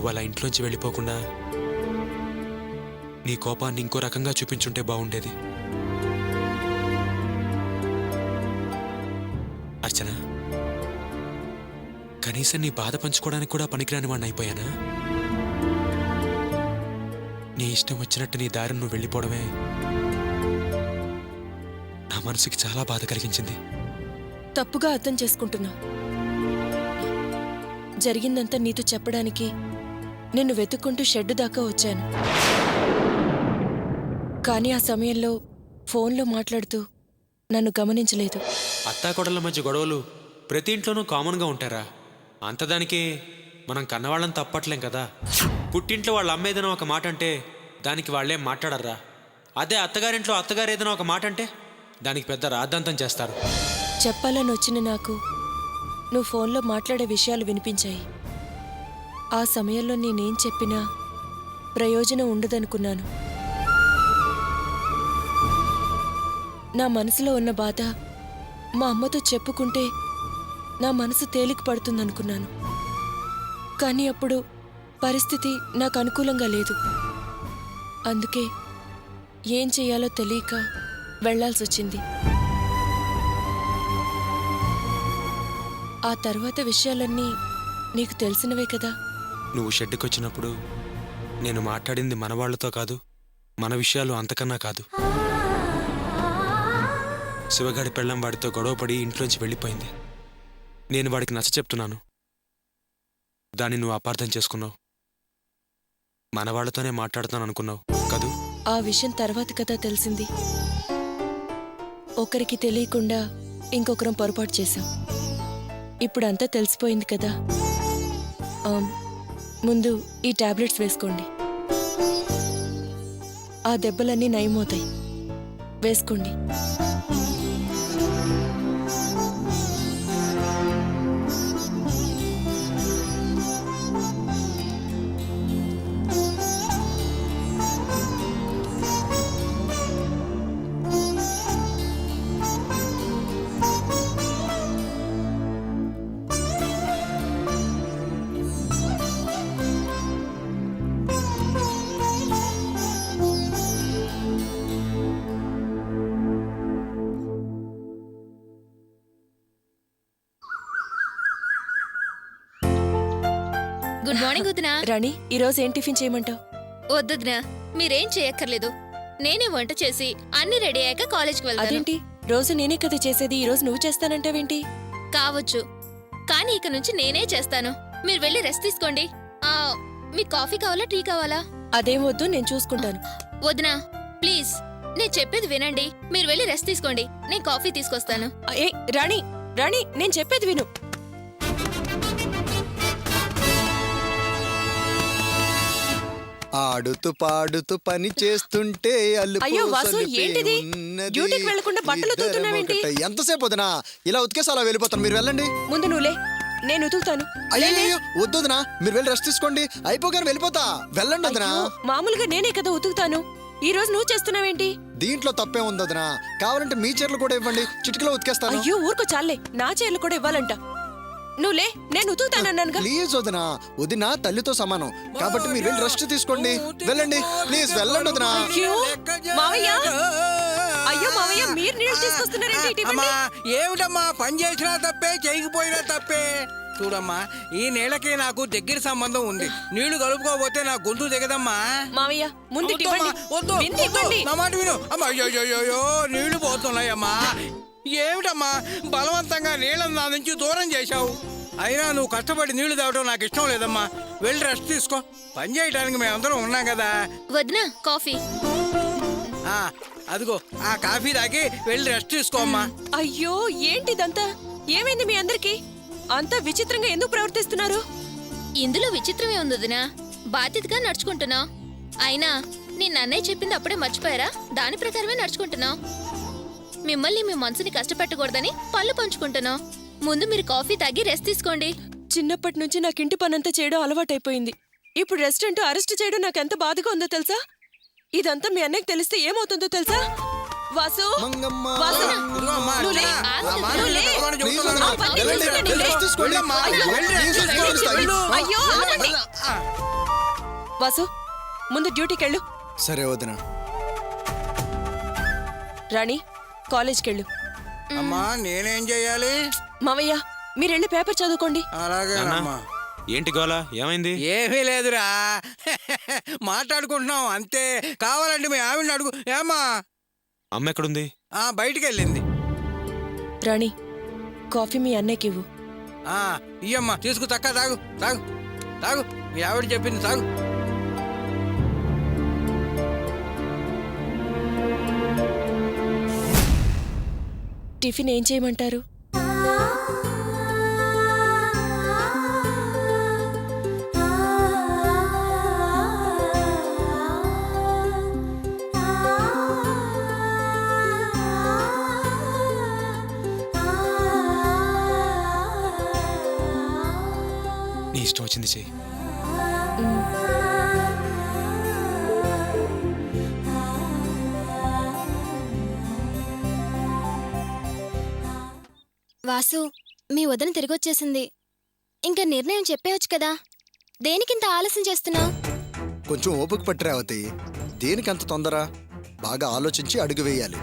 నువ్వు అలా ఇంట్లోంచి వెళ్ళిపోకుండా నీ కోపాన్ని ఇంకో రకంగా చూపించుంటే బాగుండేది. అర్చన, కనీసం నీ బాధ పంచుకోవడానికి కూడా పనికిరాని వాడిని అయిపోయానా? నీ ఇష్టం వచ్చినట్టు నీ దారిని నువ్వు వెళ్ళిపోవడమే నా మనసుకి చాలా బాధ కలిగించింది. తప్పుగా అర్థం చేసుకుంటున్నావు. జరిగిందంతా నీతో చెప్పడానికి నిన్ను వెతుక్కుంటూ షెడ్డు దాకా వచ్చాను. కానీ ఆ సమయంలో ఫోన్లో మాట్లాడుతూ నన్ను గమనించలేదు. అత్తాకోడళ్ళ మధ్య గొడవలు ప్రతి ఇంట్లోనూ కామన్గా ఉంటారా? అంతదానికి మనం కన్నవాళ్ళని తప్పట్లేం కదా. పుట్టింట్లో వాళ్ళ అమ్మ ఏదైనా ఒక మాట అంటే దానికి వాళ్ళేం మాట్లాడర్రా? అదే అత్తగారింట్లో అత్తగారు ఏదైనా ఒక మాట అంటే దానికి పెద్ద రాద్ధాంతం చేస్తారు. చెప్పాలని వచ్చిన నాకు నువ్వు ఫోన్లో మాట్లాడే విషయాలు వినిపించాయి. ఆ సమయంలో నేనేం చెప్పినా ప్రయోజనం ఉండదనుకున్నాను. నా మనసులో ఉన్న బాధ మా అమ్మతో చెప్పుకుంటే నా మనసు తేలిక పడుతుందనుకున్నాను. కానీ అప్పుడు పరిస్థితి నాకు అనుకూలంగా లేదు. అందుకే ఏం చెయ్యాలో తెలియక వెళ్లాల్సొచ్చింది. ఆ తర్వాత విషయాలన్నీ నీకు తెలిసినవే కదా. నువ్వు షెడ్డుకొచ్చినప్పుడు నేను మాట్లాడింది మన వాళ్లతో కాదు, మన విషయాలు అంతకన్నా కాదు. శివగాడి పెళ్ళం వాడితో గొడవపడి ఇంట్లోంచి వెళ్ళిపోయింది. నేను వాడికి నచ్చ చెప్తున్నాను, దాన్ని నువ్వు అపార్థం చేసుకున్నావు. మన వాళ్లతోనే మాట్లాడుతాను అనుకున్నావు కదూ? ఆ విషయం తర్వాత కదా తెలిసింది. ఒకరికి తెలియకుండా ఇంకొకరం పొరపాటు చేశాం. ఇప్పుడంతా తెలిసిపోయింది కదా. ముందు ఈ టాబ్లెట్స్ వేసుకోండి. ఆ దెబ్బలన్నీ నయమవుతాయి. వేసుకోండి. గుడ్ మార్నింగ్ వదినా. రాణి, ఈరోజు ఏం టిఫిన్ చేయమంటావు? వద్దుదినా, మీరేం చేయక్కర్లేదు. నేనే వంట చేసి అన్ని రెడీ అయ్యాక కాలేజ్కి వెళ్తాను. అదేంటి, రోజు నేనే కదా చేసేది, ఈ రోజు నువ్వు చేస్తానంటావేంటి? కావచ్చు, కానీ ఇక నుంచి నేనే చేస్తాను. మీరు వెళ్ళి రెస్ట్ తీసుకోండి. మీకు కాఫీ కావాలా, టీ కావాలా? అదేం వద్దు, నేను చూసుకుంటాను. వదినా ప్లీజ్, నేను చెప్పేది వినండి. మీరు వెళ్ళి రెస్ట్ తీసుకోండి, నేను కాఫీ తీసుకొస్తాను. ఏ రాణి, రాణి, నేను చెప్పేది విను. ఆడుతూ పాడుతూ పని చేస్తుంటే అయ్యో వాసు, ఏంటిది? డ్యూటీకి వెళ్లకుండా బట్టలు ఉతుకుతున్నావేంటి? ఎంతసేపు వదినా? ఇలా ఉతికేసి అలా వెళ్ళిపోతాను, మీరు వెళ్ళండి. ముందు నువ్వులే, నేను ఉతుకుతాను. అయ్యో వద్దు వదినా, మీరు వెళ్ళి రెస్ట్ తీసుకోండి. అయిపోగానే వెళ్ళిపోతా, వెళ్ళండి వదినా. మామూలుగా నేనే కదా ఉతుకుతాను, ఈ రోజు నువ్వు చేస్తున్నావేంటి? దీంట్లో తప్పే ఉంది వదినా. కావాలంటే మీ చీరలు కూడా ఇవ్వండి, చిటికలో ఉతికేస్తాను. అయ్యో ఊరుకో, చాలే, నా చీరలు కూడా ఇవ్వాలంట. నువ్వులే, నేను ఉతుకుతానన్నానుగా. ప్లీజ్ వదినా, వదినా తల్లితో సమానం కాబట్టి మీరు వెళ్ళి రెస్ట్ తీసుకోండి, వెళ్ళండి ప్లీజ్, వెళ్ళండి వదినా. అయ్యో మావయ్య, అయ్యో మావయ్య, మీరు నీళ్ళు తీసుకొస్తున్నారేంటి? ఏమిటమ్మా, పని చేసినా తప్పే, చేయకపోయినా తప్పే. చూడమ్మా, ఈ నీళ్ళకి నాకు దగ్గర సంబంధం ఉంది. నీళ్లు కలుపుకోకపోతే నా గొంతు దిగదమ్మా. మావయ్య ముందు నా మాట విను. అమ్మా, అయ్యో నీళ్లు పోతున్నాయమ్మా. ఏమిటమ్మా, బలవంతంగా నీళ్ళని నా నుంచి దూరం చేశావు. అయినా నువ్వు కష్టపడి నీళ్లు తాగడం నాకు ఇష్టం లేదమ్మా. వెళ్ళి రెస్ట్ తీసుకో, పని చేయడానికి మేమందరం ఉన్నాం కదా. వదినా కాఫీ. అదిగో ఆ కాఫీ తాగి వెళ్ళి రెస్ట్ తీసుకో అమ్మా. అయ్యో ఏంటిదంతా? ఏమైంది మీ అందరికి? అంతా విచిత్రంగా ఎందుకు ప్రవర్తిస్తున్నారు? ఇందులో విచిత్రమే ఉంది వదినా, బాధ్యతగా నడుచుకుంటున్నా. అయినా నేను అన్నయ్య చెప్పింది అప్పుడే మర్చిపోయారా? దాని ప్రకారమే నడుచుకుంటున్నా. మిమ్మల్ని మీ మనసుని కష్టపెట్టకూడదని పళ్ళు పంచుకుంటున్నా. ముందు మీరు కాఫీ తాగి రెస్ట్ తీసుకోండి. చిన్నప్పటి నుంచి నాకు ఇంటి పనంతా చేయడం అలవాటైపోయింది. ఇప్పుడు రెస్ట్ అంటూ అరెస్ట్ చేయడం నాకు ఎంత బాధగా ఉందో తెలుసా? ఇదంతా మీ అన్నయ్యకి తెలిస్తే ఏమవుతుందో తెలుసా? వాసు, వాసు, నువ్వులే, నువ్వులే. అయ్యో ఆగండి. వాసు ముందు డ్యూటీకి వెళ్ళు. సరే వదిన. రాణి కాలేజ్కి వెళ్ళు. అమ్మా నేనేం చెయ్యాలి? మావయ్య మీరెళ్ళి పేపర్ చదువుకోండి. అలాగేనమ్మా. ఏంటి గోలా ఏమైంది? ఏమీ లేదురా, మాట్లాడుకుంటున్నాం అంతే. కావాలంటే మీ ఆవిడని అడుగు. ఏమ్మా? అమ్మ ఎక్కడుంది? బయటికి వెళ్ళింది. రాణి కాఫీ మీ అన్నయ్యకి ఇవ్వు. ఇయ్యమ్మా, తీసుకు తక్క తాగు తాగు తాగు. మీ ఆవిడ చెప్పింది తాగు. టిఫిన్ ఏం చేయమంటారు? నీ ఇష్టం వచ్చింది చెయ్యి. వాసు, మీ వదిన తిరిగొచ్చేసింది. ఇంకా నిర్ణయం చెప్పేయచ్చు కదా, దేనికింత ఆలస్యం చేస్తున్నావు? కొంచెం ఓపిక పట్టి రేవతి. దేనికంత తొందర? బాగా ఆలోచించి అడుగు వేయాలి.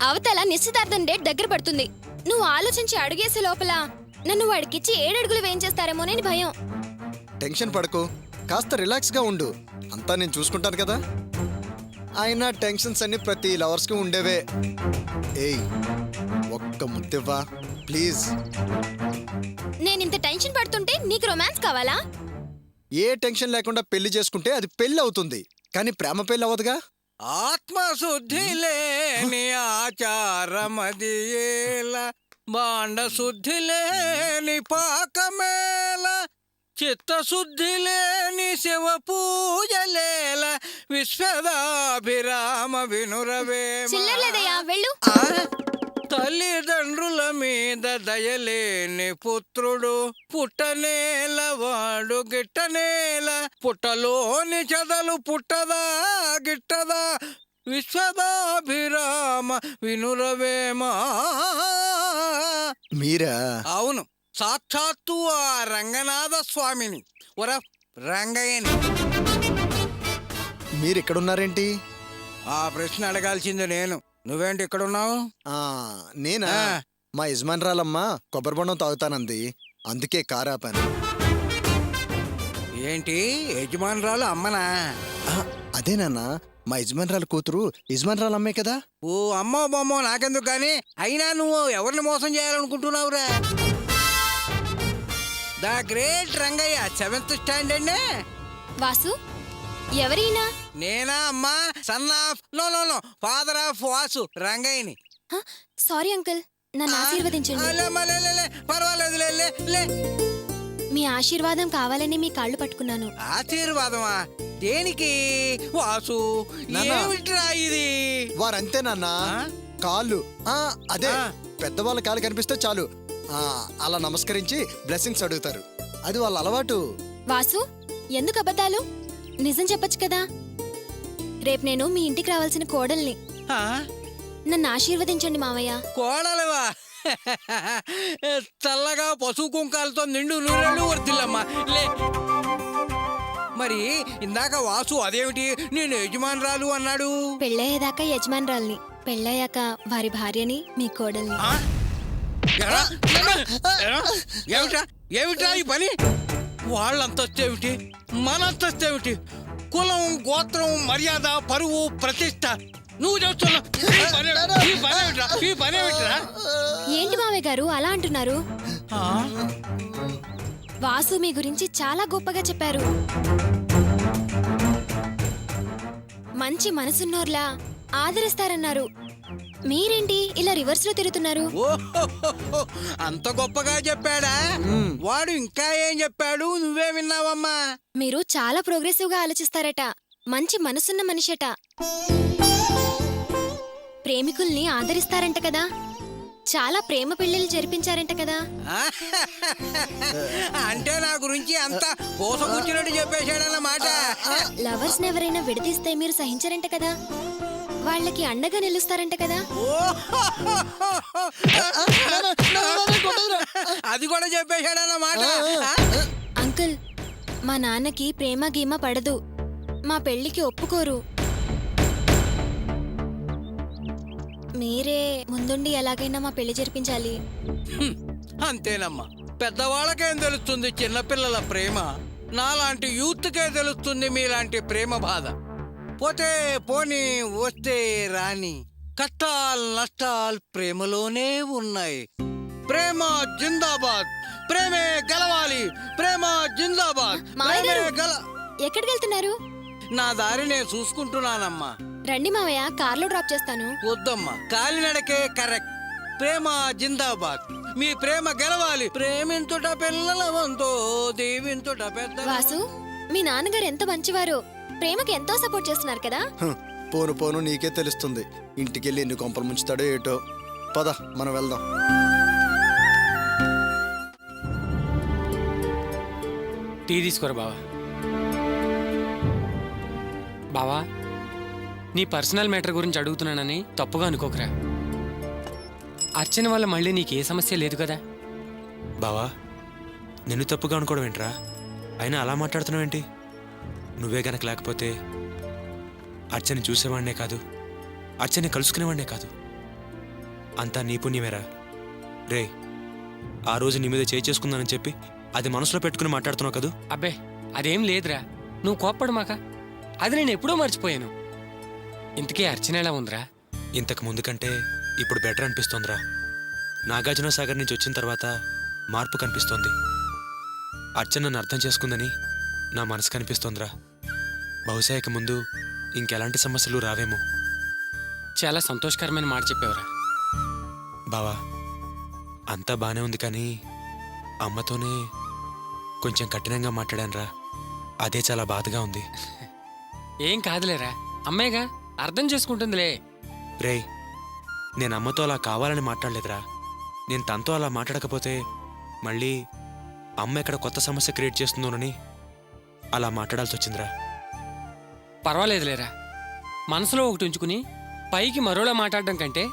అవతల నిశ్చితార్థం డేట్ దగ్గర పడుతుంది. నువ్వు ఆలోచించి అడుగేసే లోపల నన్ను వాడికిచ్చి 7 అడుగులు వేయించేస్తారేమోనని భయం. టెన్షన్ పడకు, కాస్త రిలాక్స్గా ఉండు. అంతా నేను చూసుకుంటాను కదా. అయినా టెన్షన్స్ అన్ని ప్రతి లవర్స్కి ఉండేవే. ఏయ్ ఒక్క ముద్దివ్వా ప్లీజ్. నేనింత టెన్షన్ పడుతుంటే నీకు రొమాన్స్ కావాలా? ఏ టెన్షన్ లేకుండా పెళ్లి చేసుకుంటే అది పెళ్లి అవుతుంది, కానీ ప్రేమ పెళ్లి అవ్వదుగా. ఆత్మశుద్ధి లేని ఆచారమదియేల, బాండ శుద్ధి లేని పాకమేల, చిత్తశుద్ధి లేని శివ పూజలేల, విశ్వదాభిరామ వినురవేమ. చిల్లర్లేదయ్యా, వెళ్ళు. తల్లిదండ్రుల మీద దయలేని పుత్రుడు పుట్టనేల, వాడు గిట్టనేల, పుట్టలోని చెదలు పుట్టదా గిట్టదా, విశ్వదాభిరామ వినురవేమా. మీరా? అవును, సాక్షాత్తు ఆ రంగనాథ స్వామిని, ఒర రంగయ్యని. మీరు ఇక్కడున్నారేంటి? ఆ ప్రశ్న అడగాల్సింది నేను. నువ్వేంటి ఇక్కడున్నావు? నేనా? మా యజమానురాలమ్మ కొబ్బరి బొండం తాగుతానంది, అందుకే కారు ఆపాను. ఏంటి యజమానురాలు అమ్మనా? అదేనన్నా, మా యజమానురాలు కూతురు యజమానురాలు అమ్మే కదా. ఓ అమ్మో బొమ్మో నాకెందుకు గాని, అయినా నువ్వు ఎవరిని మోసం చేయాలనుకుంటున్నావురా? The great Rangayya, 7th standard. Vasu, ఎవరైనా? నేనా అమ్మా? Son of no father of Vasu, రంగయ్యని. సారీ అంకుల్, నన్ను ఆశీర్వదించండి. పర్వాలేదు, లే. మీ ఆశీర్వాదం కావాలని మీ కాళ్ళు పట్టుకున్నాను. ఆశీర్వాదమా? దేనికి వాసు? నాన్న. ఏమిట్రా ఇది? వారంతేనన్నా, కాళ్ళు అదే పెద్దవాళ్ళ కాళ్ళు కనిపిస్తే చాలు అలా నమస్కరించి బ్లెస్సింగ్స్ అడుగుతారు. అది వాళ్ళ అలవాటు. వాసు, ఎందుకు అబద్ధాలు? నిజం చెప్పొచ్చు కదా. రేపు నేను మీ ఇంటికి రావాల్సిన కోడల్ని. ఆ? నన్ను ఆశీర్వదించండి మావయ్య. కోడలువా? చల్లగా పసుపు కుంకాలతో నిండు నూరెళ్ళు వర్తిల్లమ్మా. లే. మరి ఇందాక వాసు అదేమిటి నేను యజమానురాలు అన్నాడు? పెళ్ళయ్యేదాకా యజమానురాల్ని, పెళ్ళయ్యాక వారి భార్యని, మీ కోడల్ని. ఆ? ఏమిటా ఈ పని? వాళ్ళంతస్తేమిటి, మనంతస్తేమిటి? కులం, గోత్రం, మర్యాద, పరువు, ప్రతిష్ట నువ్వు చేస్తున్నా ఈ పనేమిట్రా? ఏంటి మావయ్య గారు అలా అంటున్నారు? వాసు మీ గురించి చాలా గొప్పగా చెప్పారు. మంచి మనసున్నోర్లా ఆదరిస్తారన్నారు. మీరేంటి ఇలా రివర్స్ లో తిరుగుతున్నారు? ఓహో, అంత గొప్పగా చెప్పాడా? వాడు ఇంకా ఏం చెప్పాడు? నువ్వే విన్నావమ్మా? మీరు చాలా ప్రోగ్రెసివ్ గా ఆలోచిస్తారట. మంచి మనసున్న మనిషట. ప్రేమికుల్ని ఆదరిస్తారంట కదా. చాలా ప్రేమ పెళ్లిళ్ళు జరిపించారంట కదా. అంటే నా గురించి అంతా పోసకూర్చున్నట్టు చెప్పేశాడన్నమాట. లవర్స్ ఎవరైనా విడదీస్తే మీరు సహించారంట కదా. వాళ్ళకి అండగా నిలుస్తారంట కదా. అది కూడా చెప్పేశాడన్నమాట. అంకుల్, మా నాన్నకి ప్రేమ గీమ పడదు. మా పెళ్లికి ఒప్పుకోరు. మీరే ముందుండి ఎలాగైనా మా పెళ్లి జరిపించాలి. అంతేనమ్మా, పెద్దవాళ్ళకేం తెలుస్తుంది చిన్నపిల్లల ప్రేమ? నాలాంటి యూత్కే తెలుస్తుంది మీలాంటి ప్రేమ బాధ. పోతే పోని, వస్తే రాని, కష్టాలు నష్టాలు ప్రేమలోనే ఉన్నాయి. ప్రేమ జిందాబాద్, ప్రేమే గెలవాలి, ప్రేమ జిందాబాద్, మావయ్య ప్రేమే గారు. ఎక్కడికి వెళ్తున్నారు? నా దారి నేను చూసుకుంటున్నానమ్మా. రండి మావయ్య, కార్లో డ్రాప్ చేస్తాను. వద్దమ్మా, కాలినడకే కరెక్ట్. ప్రేమ జిందాబాద్, మీ ప్రేమ గెలవాలి. ప్రేమించుట పిల్లల వంతో, దీవించుట పెద్ద. వాసు, మీ నాన్నగారు ఎంత మంచివారో. ప్రేమకి ఎంతో సపోర్ట్ చేస్తున్నారు కదా. పోను పోను నీకే తెలుస్తుంది. ఇంటికెళ్ళి ఎన్ని కొంపలు ముంచుతాడో ఏటో. పద మనం వెళ్దాం. టీ తీసుకోరా బావా. బావా, నీ పర్సనల్ మ్యాటర్ గురించి అడుగుతున్నానని తప్పుగా అనుకోకరా. అర్చన వల్ల మళ్ళీ నీకే సమస్య లేదు కదా. బావా, నిన్ను తప్పుగా అనుకోవడం ఏంట్రా? అయినా అలా మాట్లాడుతున్నావేంటి? నువ్వే గనక లేకపోతే అర్చని చూసేవాడినే కాదు, అర్చని కలుసుకునేవాడినే కాదు. అంతా నీ పుణ్యమేరా. రే, ఆ రోజు నీ మీద చేయి చేసుకుందానని చెప్పి అది మనసులో పెట్టుకుని మాట్లాడుతున్నావు కదూ. అబ్బే, అదేం లేదురా, నువ్వు కోప్పడు మాక. అది నేను ఎప్పుడూ మర్చిపోయాను. ఇంతకీ అర్చన ఎలా ఉందిరా? ఇంతకు ముందు కంటే ఇప్పుడు బెటర్ అనిపిస్తోందిరా. నాగార్జున సాగర్ నుంచి వచ్చిన తర్వాత మార్పు కనిపిస్తోంది. అర్చన నన్ను అర్థం చేసుకుందని నా మనసు కనిపిస్తోందిరా. బహుశా ఇక ముందు ఇంకెలాంటి సమస్యలు రావేమో. చాలా సంతోషకరమైన మాట చెప్పావురా. బావా, అంతా బానే ఉంది కానీ అమ్మతోనే కొంచెం కఠినంగా మాట్లాడానురా. అదే చాలా బాధగా ఉంది. ఏం కాదులేరా, అమ్మేగా, అర్థం చేసుకుంటుందిలే. రేయ్, నేను అమ్మతో అలా కావాలని మాట్లాడలేదురా. నేను తనతో అలా మాట్లాడకపోతే మళ్ళీ అమ్మ ఎక్కడ కొత్త సమస్య క్రియేట్ చేస్తుందోనని అలా మాట్లాడాల్సి వచ్చిందిరా. పర్వాలేదులేరా, మనసులో ఒకటి ఉంచుకుని పైకి మరోలా మాట్లాడడం కంటే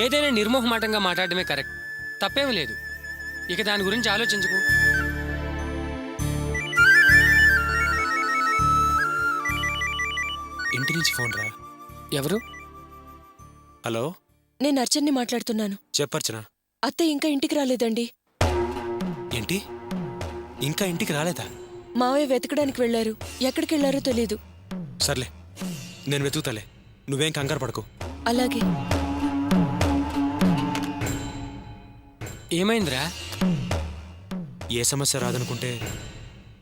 ఏదైనా నిర్మోహమాటంగా మాట్లాడడమే కరెక్ట్. తప్పేమీ లేదు. ఇక దాని గురించి ఆలోచించుకో. ఇంటి నుంచి ఫోన్ రా. ఎవరు? హలో, నేను అర్చన్ని మాట్లాడుతున్నాను. చెప్పర్చన. అత్త ఇంకా ఇంటికి రాలేదండి. ఏంటి, ఇంకా ఇంటికి రాలేదా? మావయ్య వెతకడానికి వెళ్లారు. ఎక్కడికి వెళ్లారో తెలీదు. సర్లే, నేను వెతుకుతాలే, నువ్వేం కంగారు పడకు. అలాగే. ఏమైందిరా? ఏ సమస్య రాదనుకుంటే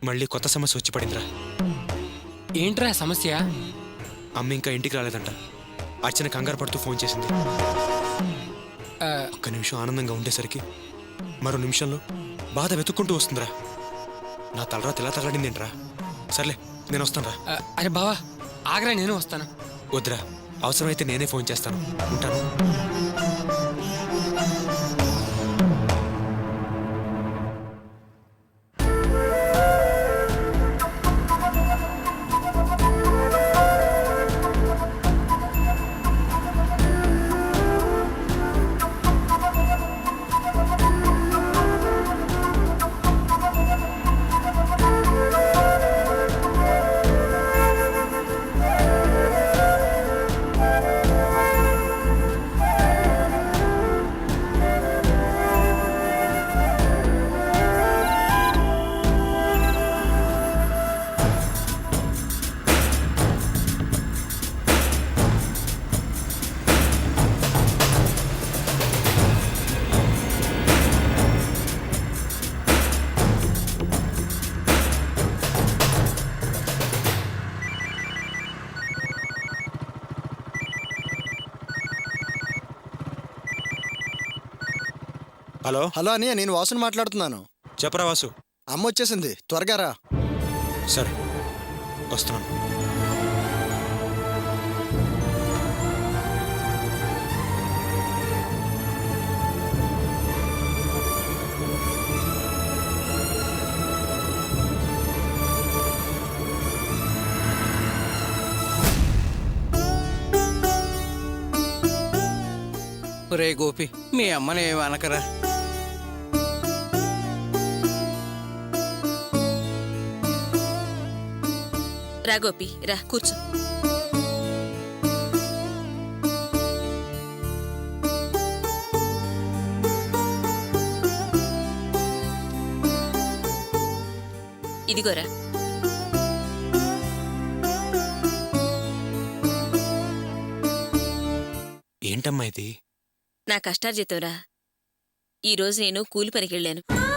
మళ్ళీ కొత్త సమస్య వచ్చి పడిందిరా. ఏంట్రా సమస్య? అమ్మ ఇంకా ఇంటికి రాలేదంట. అర్చన కంగారు పడుతూ ఫోన్ చేసింది. ఒక్క నిమిషం ఆనందంగా ఉండేసరికి మరో నిమిషంలో బాధ వెతుక్కుంటూ వస్తుందిరా. నా తలరా తెలా తగలడిందేంట్రా. సర్లే, నేను వస్తానురా. అరే బావా, ఆగ్రా, నేను వస్తాను. వద్దురా, అవసరమైతే నేనే ఫోన్ చేస్తాను. ఉంటాను. హలో హలో అని నేను వాసుని మాట్లాడుతున్నాను. చెప్పరా వాసు. అమ్మ వచ్చేసింది, త్వరగా రా. సరే, వస్తున్నాను. రే గోపి, మీ అమ్మని ఏమి అనకరా. రా గోపి రా కూర్చో. ఇదిగోరా. ఏంటమ్మా ఇది? నా కష్టార్జితంరా. ఈరోజు నేను కూలి పనికి వెళ్ళాను.